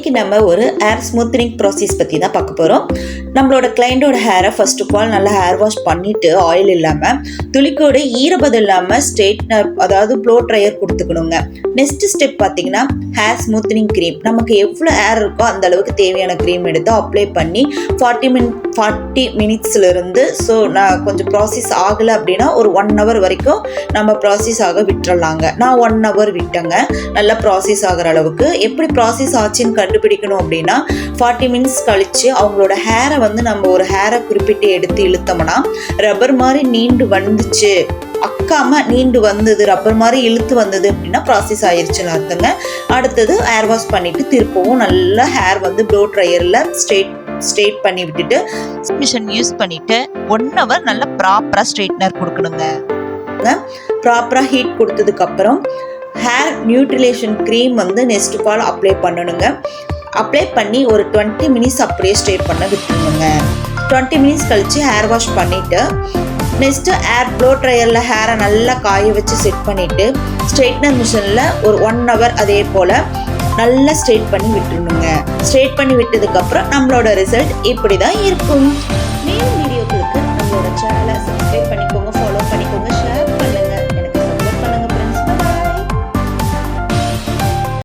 இன்றைக்கி நம்ம ஒரு ஹேர் ஸ்மூத்தனிங் ப்ராசஸ் பற்றி தான் பார்க்க போகிறோம். நம்மளோட கிளைண்டோட ஹேரை ஃபர்ஸ்ட் ஆஃப் ஆல் நல்லா ஹேர் வாஷ் பண்ணிவிட்டு ஆயில் இல்லாமல் துளிக்கோடு ஈரப்பதம் இல்லாமல் ஸ்ட்ரெயிட்னர் அதாவது ப்ளோ ட்ரையர் கொடுத்துக்கணுங்க. நெக்ஸ்ட் ஸ்டெப் பார்த்தீங்கன்னா ஹேர் ஸ்மூத்தனிங் க்ரீம். நமக்கு எவ்வளோ ஹேர் இருக்கோ அந்த அளவுக்கு தேவையான க்ரீம் எடுத்து அப்ளை பண்ணி 40 மினிட்ஸ்லேருந்து நான் கொஞ்சம் ப்ராசஸ் ஆகலை அப்படின்னா ஒரு 1 hour வரைக்கும் நம்ம ப்ராசஸ் ஆக விட்டுறலாங்க. நான் 1 hour விட்டேங்க நல்லா ப்ராசஸ் ஆகிற அளவுக்கு. எப்படி ப்ராசஸ் ஆச்சுன்னு கண்டுபிடிக்கணும் அப்படின்னா 40 மினிட்ஸ் கழித்து அவங்களோட ஹேரை நம்ம ஒரு ஹேரை குறிப்பிட்டு எடுத்து இழுத்தோம்னா ரப்பர் மாதிரி நீண்டு வந்துச்சு, அக்காம நீண்டு வந்தது, ரப்பர் மாதிரி இழுத்து வந்தது அப்படின்னா ப்ராசஸ் ஆயிடுச்சுன்னு அர்த்தங்க. அடுத்தது ஹேர் வாஷ் பண்ணிவிட்டு திருப்பவும் நல்லா ஹேர் ப்ளோ ட்ரையரில் ஸ்ட்ரெயிட் பண்ணி விட்டுட்டு மிஷின் யூஸ் பண்ணிவிட்டு 1 hour நல்லா ப்ராப்பராக ஸ்ட்ரெயிட்னர் கொடுக்கணுங்க. ப்ராப்பராக ஹீட் கொடுத்ததுக்கப்புறம் ஹேர் நியூட்ரிலேஷன் க்ரீம் நெக்ஸ்ட் கால் அப்ளை பண்ணணுங்க. அப்ளை பண்ணி ஒரு 20 மினிட்ஸ் அப்படியே ஸ்டே பண்ண விட்டுருங்க. 20 மினிட்ஸ் கழித்து ஹேர் வாஷ் பண்ணிவிட்டு நெக்ஸ்ட்டு ஹேர் ப்ளோ ட்ரையரில் ஹேரை நல்லா காய வச்சு செட் பண்ணிவிட்டு ஸ்ட்ரெயிட்னர் மிஷினில் ஒரு 1 hour அதே போல் நல்லா ஸ்ட்ரெயிட் பண்ணி விட்டுருணுங்க. ஸ்ட்ரெயிட் பண்ணி விட்டதுக்கப்புறம் நம்மளோட ரிசல்ட் இப்படி தான் இருக்கும்.